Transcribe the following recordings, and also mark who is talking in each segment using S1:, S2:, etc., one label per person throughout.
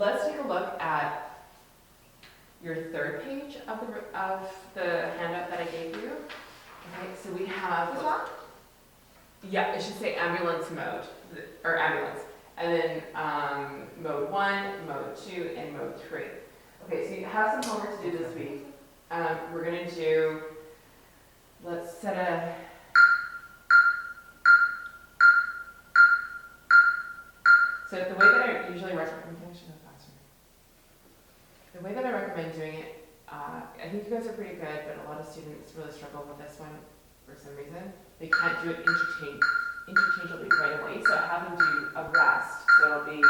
S1: let's take a look at your third page of the handout that I gave you. Okay, so we have.
S2: This one?
S1: Yeah, it should say ambulance mode, or ambulance. And then mode 1, mode 2, and mode 3. Okay, so you have some homework to do this week. We're going to do, let's set a, so the way that I usually recommend, the way that I recommend doing it, I think you guys are pretty good, but a lot of students really struggle with this one for some reason. They can't do it interchangeably right away, so I have them do a rest. So it'll be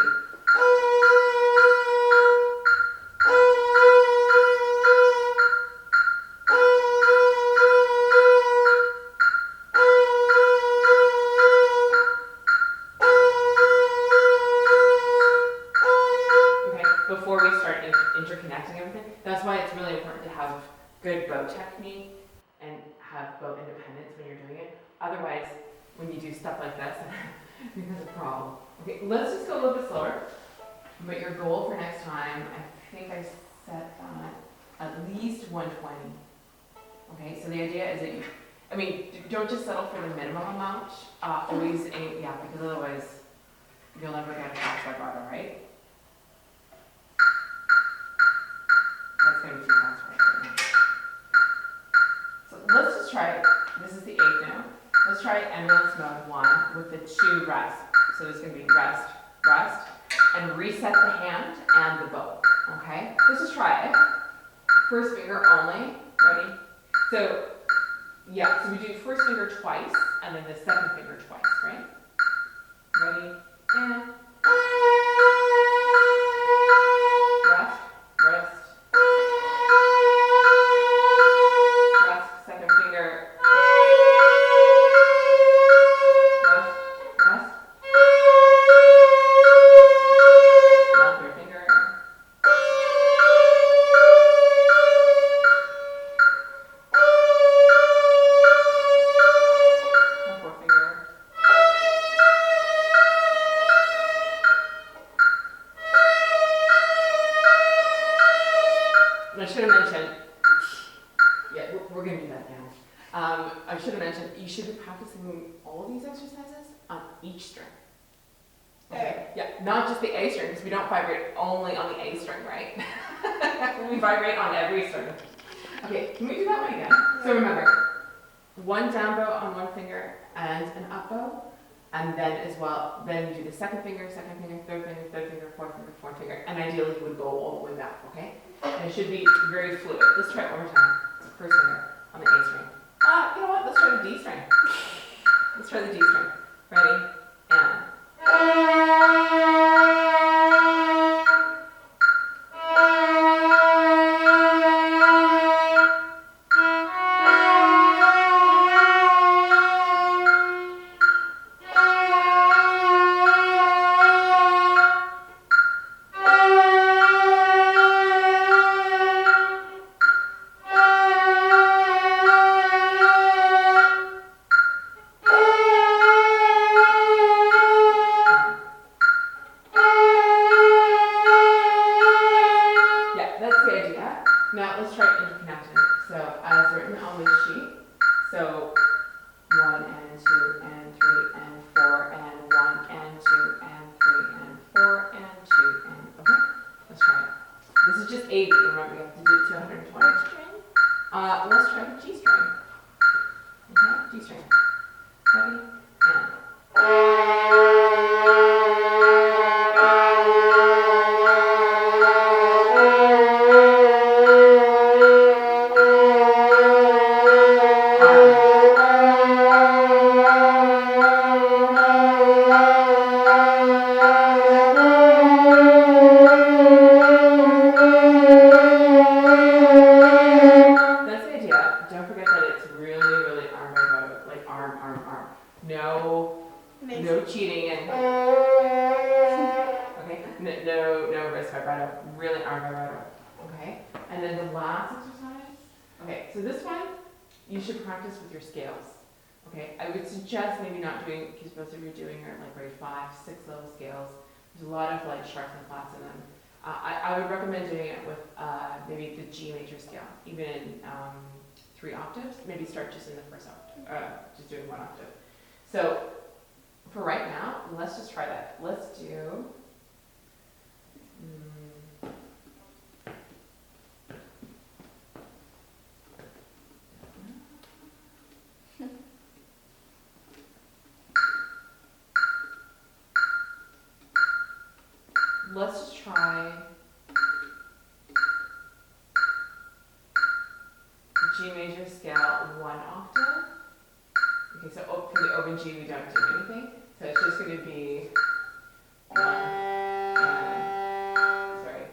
S1: okay, before we start interconnecting everything. That's why it's really important to have good bow technique and have bow independence when you're doing it. Otherwise, when you do stuff like this, it becomes a problem. Okay, let's just go a little bit slower. But your goal for next time, I think I set at least 120. Okay, so the idea is that you, I mean, don't just settle for the minimum amount. Always aim, yeah, because otherwise you'll never get a fast vibrato, right? That's going to be too fast right now. So let's just try it. This is the 8th now. Let's try ambulance mode 1 with the 2 rest. So there's going to be rest, rest, and reset the hand and the bow. Okay? Let's just try it. First finger only. Ready? So, yeah, so we do first finger twice, and then the second finger twice, right? Ready? And rest, rest, rest, second finger. I should have mentioned, yeah, we're going to do that now. I should have mentioned, you should be practicing all these exercises on each string. Okay? Yeah, not just the A string, because we don't vibrate only on the A string, right? We vibrate on every string. Okay, can we do that one again? So remember, one down bow on one finger and an up bow. And then as well, then you do the second finger, third finger, fourth finger. And ideally you would go all the way back, okay? And it should be very fluid. Let's try it one more time. First finger on the A string. You know what? Let's try the D string. Let's try the D string. Ready? And. Now let's try interconnecting. So as written on this sheet, so 1 and 2 and 3 and 4 and 1 and 2 and 3 and 4 and 2 and, okay, let's try it. This is just 80, remember we have to do 220. Let's try the G string. Okay, G string. Ready? And. No cheating and okay, no wrist vibrato, really arm vibrato. Okay, and then the last exercise. Okay, so this one you should practice with your scales. Okay, I would suggest maybe not doing, because most of you are doing are like grade 5, 6 level scales. There's a lot of like sharps and flats in them. I would recommend doing it with maybe the G major scale, even in 3 octaves. Maybe start just in the first octave, just doing 1 octave. So for right now, let's just try that. Let's do. Let's just try G major scale 1 octave. Okay, so for the open G we don't do anything. So it's just going to be 1 and, sorry,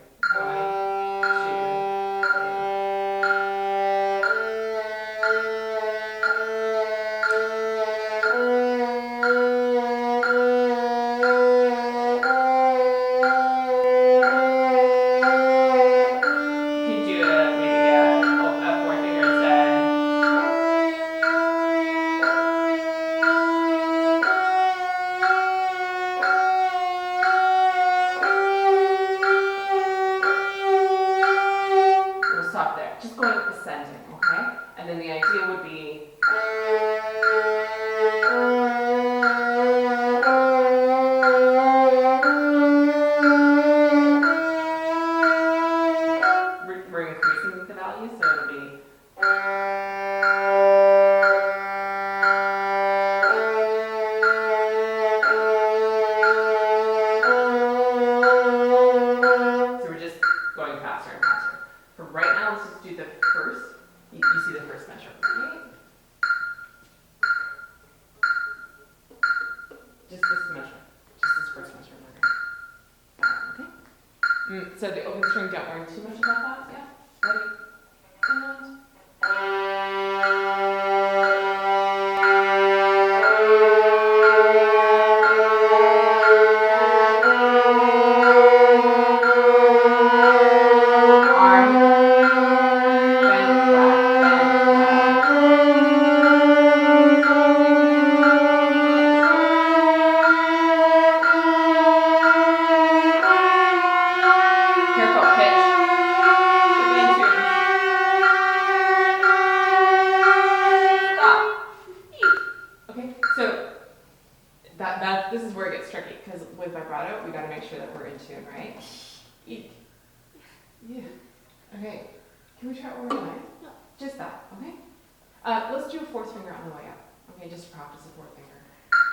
S1: 4th finger on the way up. Okay, just to practice the 4th finger.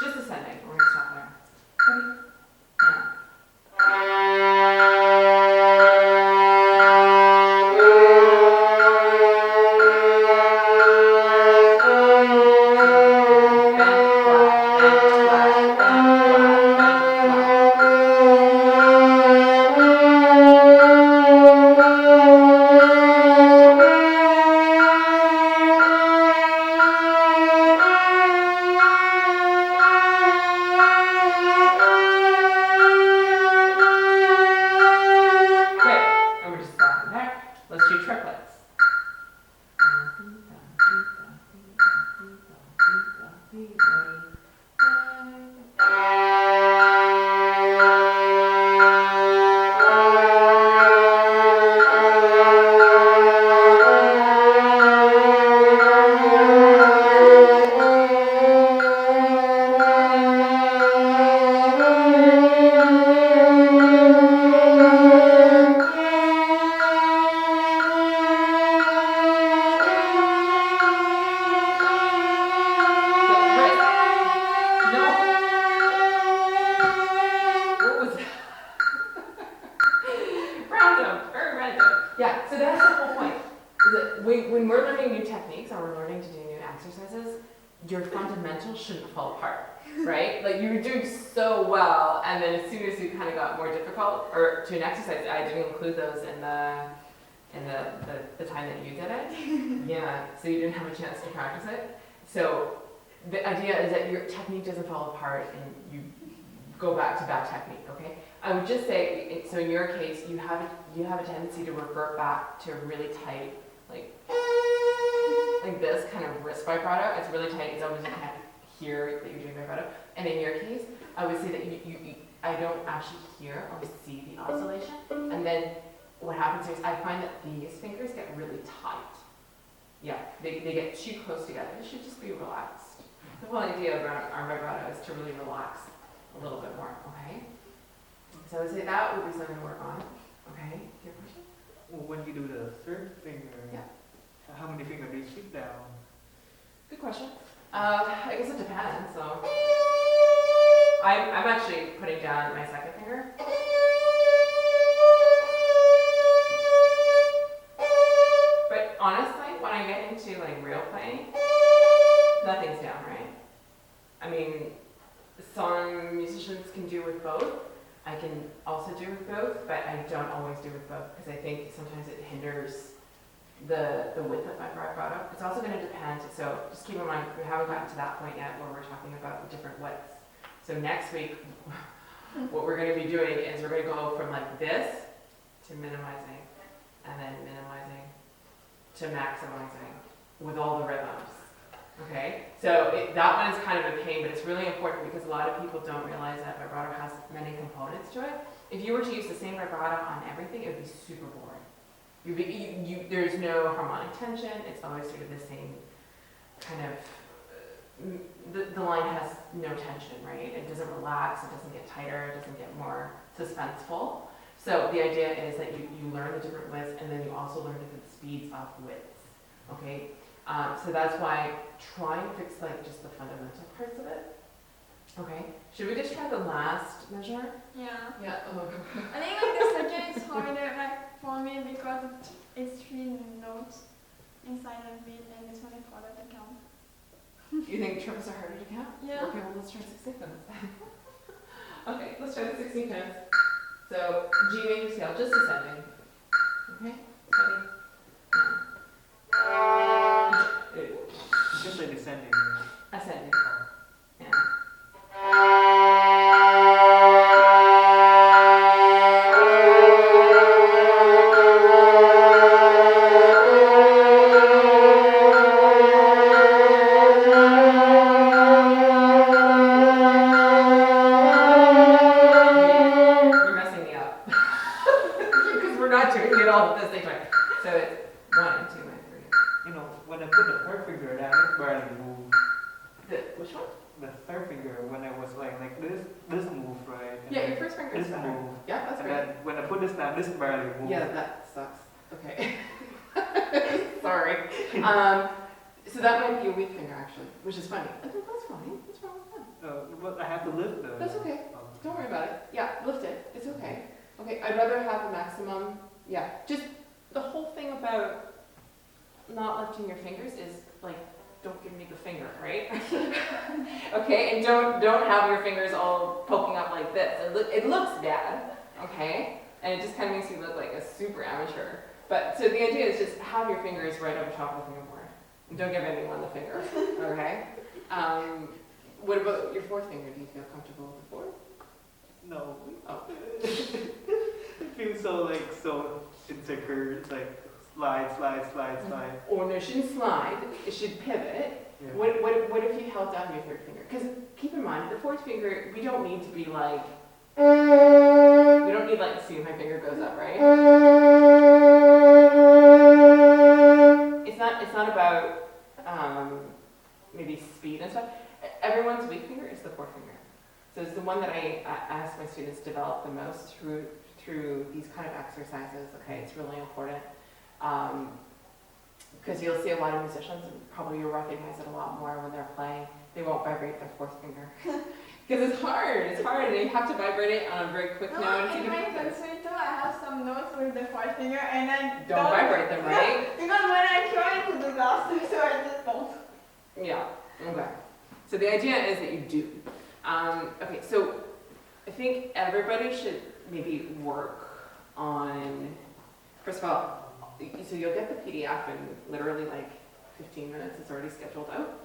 S1: Just ascending. We're going to stop there. Ready? Down. Your fundamentals shouldn't fall apart, right? Like you were doing so well, and then as soon as you kind of got more difficult, or to an exercise, I didn't include those in the time that you did it. Yeah, so you didn't have a chance to practice it. So the idea is that your technique doesn't fall apart and you go back to bad technique. Okay, I would just say, so in your case, you have a tendency to revert back to a really tight, like this kind of wrist vibrato. It's really tight. It's almost you can't hear that you're doing vibrato. And in your case, I would say that I don't actually hear or see the oscillation, and then what happens is I find that these fingers get really tight. Yeah, they get too close together. They should just be relaxed. The whole idea of our vibrato is to really relax a little bit more, okay? So I would say that would be something to work on, okay? Your question?
S2: Well, when you do the third finger,
S1: yeah,
S2: how many fingers do you keep down?
S1: Good question. I guess it depends. So I'm actually putting down my second finger. But honestly, when I get into like real playing, nothing's down, right? I mean, some musicians can do with both. I can also do with both, but I don't always do with both because I think sometimes it hinders the width of my vibrato. It's also going to depend, so just keep in mind, we haven't gotten to that point yet where we're talking about different widths. So next week, what we're going to be doing is we're going to go from like this to minimizing, and then minimizing to maximizing with all the rhythms. Okay, so that one is kind of a pain, but it's really important because a lot of people don't realize that vibrato has many components to it. If you were to use the same vibrato on everything, it would be super boring. There's no harmonic tension. It's always sort of the same kind of, the line has no tension, right? It doesn't relax, it doesn't get tighter, it doesn't get more suspenseful. So the idea is that you learn the different widths and then you also learn different speeds of widths, okay? So that's why try and fix like just the fundamental parts of it. Okay, should we just try the last measure?
S3: Yeah.
S1: Yeah. Oh.
S3: I think like the second is harder like for me because it's 3 notes inside of it and this one is harder to count.
S1: You think trips are harder to count?
S3: Yeah.
S1: Okay, well let's try 16 minutes. Okay, let's try the 16 minutes. So G major scale, just ascending. Okay, ready?
S2: Just like descending.
S1: Ascending. Yeah. You're messing me up. Because we're not doing it all at the same time. So it's 1 and 2 and 3.
S2: You know, when I put the third finger down, it barely moved.
S1: Which one?
S2: The third finger, when I was like this moved, right? And
S1: Yeah,
S2: then
S1: your first finger is
S2: this
S1: better.
S2: moved.
S1: Yeah, that's
S2: And
S1: great.
S2: then when I put this down, this barely moved.
S1: Yeah, that sucks. Okay. Sorry. So that might be a weak finger actually, which is funny. I think that's fine. What's wrong with that?
S2: But I have to lift though.
S1: That's okay. Don't worry about it. Yeah, lift it. It's okay. Okay, I'd rather have a maximum. Yeah, just the whole thing about not lifting your fingers is like, don't give me the finger, right? Okay, and don't have your fingers all poking up like this. It looks bad, okay? And it just kind of makes you look like a super amateur. But so the idea is just have your fingers right over top of the fingerboard. Don't give anyone the finger, okay? What about your fourth finger? Do you feel comfortable with the fourth?
S2: No.
S1: Oh.
S2: It feels so insecure. It's like slide.
S1: Or no, it shouldn't slide. It should pivot.
S2: Yeah.
S1: What if you held down your third finger? Because keep in mind, the fourth finger, we don't need to be like, we don't need like, see, my finger goes up, right? It's not about maybe speed and stuff. Everyone's weak finger is the fourth finger. So it's the one that I ask my students to develop the most through these kind of exercises. Okay, it's really important. Because you'll see a lot of musicians, and probably you'll recognize it a lot more when they're playing, they won't vibrate their fourth finger. Because it's hard, and you have to vibrate it on a very quick note.
S3: No, in my concerto, I have some notes with the fourth finger and I
S1: don't vibrate them, right?
S3: Because when I try to do that, so I just don't.
S1: Yeah, okay. So the idea is that you do. Okay, so I think everybody should maybe work on, first of all, so you'll get the PDF in literally like 15 minutes, it's already scheduled out.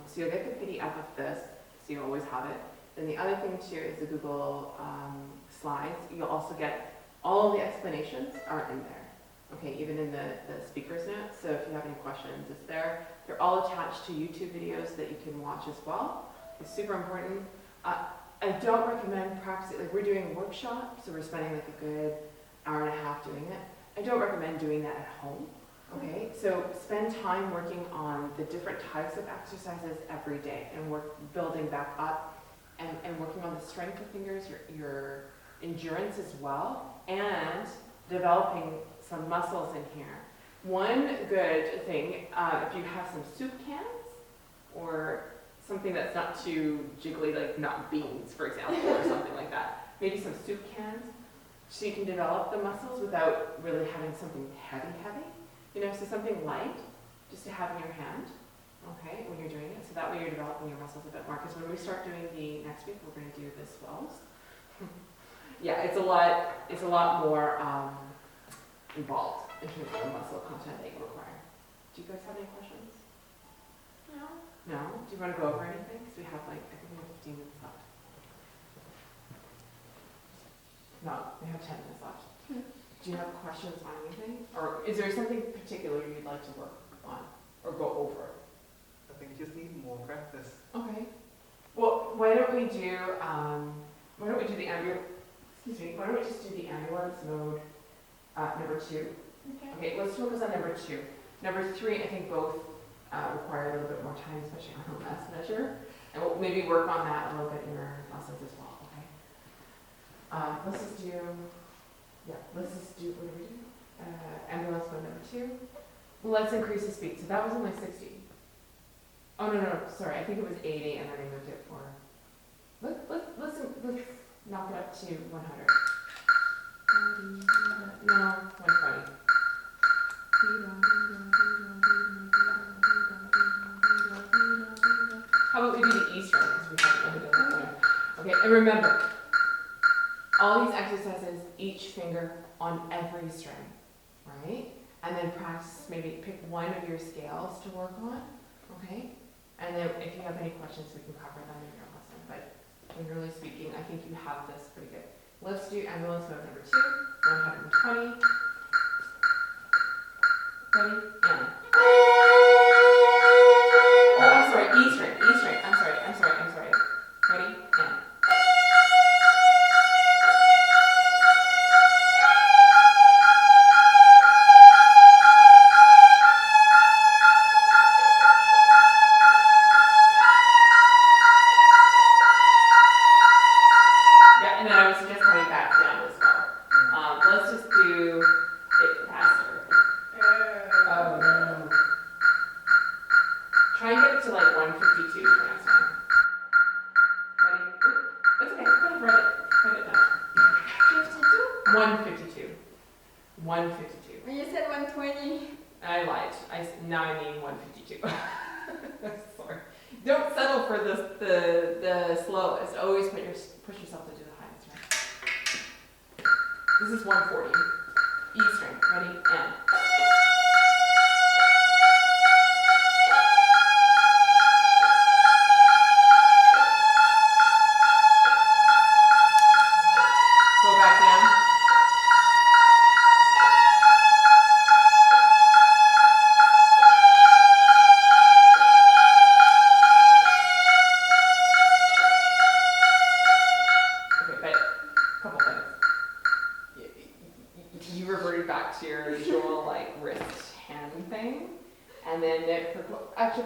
S1: So you'll get the PDF of this, so you always have it. Then the other thing too is the Google slides. You'll also get all the explanations are in there. Okay, even in the speaker's notes. So if you have any questions, it's there. They're all attached to YouTube videos that you can watch as well. It's super important. I don't recommend practicing, like we're doing a workshop, so we're spending like a good hour and a half doing it. I don't recommend doing that at home. Okay, so spend time working on the different types of exercises every day and work building back up and working on the strength of fingers, your endurance as well, and developing some muscles in here. One good thing, if you have some soup cans or something that's not too jiggly, like not beans, for example, or something like that, maybe some soup cans, so you can develop the muscles without really having something heavy. You know, so something light, just to have in your hand, okay, when you're doing it. So that way you're developing your muscles a bit more. Because when we start doing the next week, we're going to do the swells. Yeah, it's a lot more involved in terms of the muscle content that you require. Do you guys have any questions?
S3: No.
S1: No? Do you want to go over anything? Because we have I think we have 15 minutes left. No, we have 10 minutes left. Do you have questions on anything? Or is there something particular you'd like to work on or go over?
S2: I think you just need more practice.
S1: Okay. Well, why don't we do the ambulance, why don't we just do the ambulance mode number 2?
S3: Okay.
S1: Okay, let's focus on number 2. Number 3, I think both require a little bit more time, especially on the last measure. And we'll maybe work on that a little bit in your lessons as well, okay? Let's just do, what do we do? Ambulance mode number 2. Let's increase the speed. So that was only 60. Oh, no, sorry. I think it was 80 and then we moved it for, let's knock it up to 100. No, 120. How about we do the E string? Because we haven't really done that one. Okay, and remember, all these exercises, each finger on every string, right? And then practice, maybe pick one of your scales to work on, okay? And then if you have any questions, we can cover them in your lesson. But generally speaking, I think you have this pretty good. Let's do ambulance mode number 2, 120. Ready? And. Oh, I'm sorry, E string. I'm sorry. Ready? And. Now I mean 152. Sorry. Don't settle for the slowest. Always push yourself to do the highest, right? This is 140. E string. Ready? And. Go back down.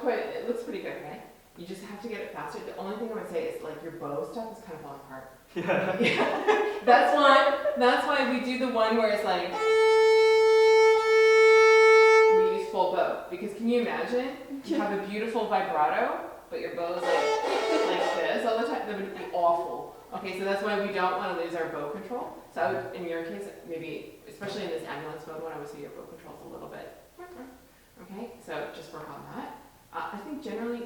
S1: It looks pretty good, right? You just have to get it faster. The only thing I would say is like your bow stuff is kind of falling apart.
S2: Yeah.
S1: That's why we do the one where it's like we use full bow. Because can you imagine? You have a beautiful vibrato, but your bow is like this all the time. That would be awful. Okay, so that's why we don't want to lose our bow control. So I would, in your case, maybe, especially in this ambulance mode one, I would say your bow control is a little bit. Okay, so just work on that. I think generally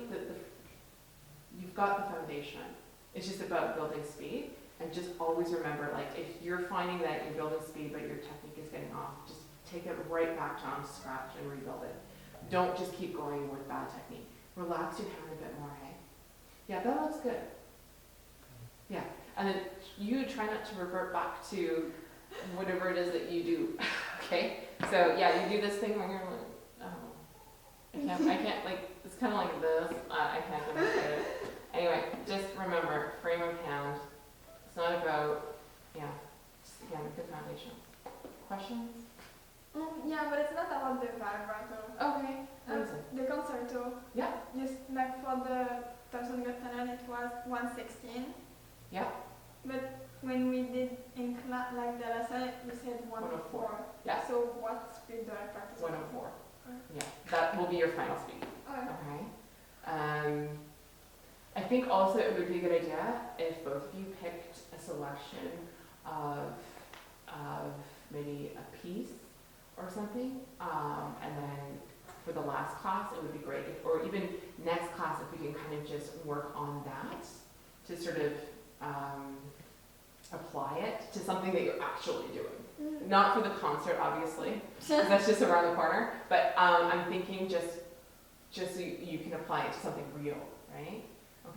S1: you've got the foundation. It's just about building speed, and just always remember, like if you're finding that you're building speed but your technique is getting off, just take it right back down to scratch and rebuild it. Don't just keep going with bad technique. Relax your hand a bit more, hey? Yeah, that looks good. Yeah, and then you try not to revert back to whatever it is that you do, okay? So yeah, you do this thing where you're like, I can't, like, it's kind of like this. I can't demonstrate it. Anyway, just remember, frame of hand. It's not about, just again, good foundation. questions?
S3: Yeah, but it's not about the vibrato.
S1: Okay. What is it?
S3: The concerto.
S1: Yeah.
S3: Just like for the Tausendgöttinnen, it was 116.
S1: Yeah.
S3: But when we did in class, like the lesson, you said 104.
S1: Yeah.
S3: So what speed do I practice?
S1: 104.
S3: Okay.
S1: Yeah. That will be your final speed.
S3: Okay.
S1: Okay. I think also it would be a good idea if both of you picked a selection of maybe a piece or something, and then for the last class it would be great, if, or even next class, if we can kind of just work on that to sort of apply it to something that you're actually doing. Not for the concert, obviously, because that's just around the corner, but I'm thinking just so you can apply it to something real, right?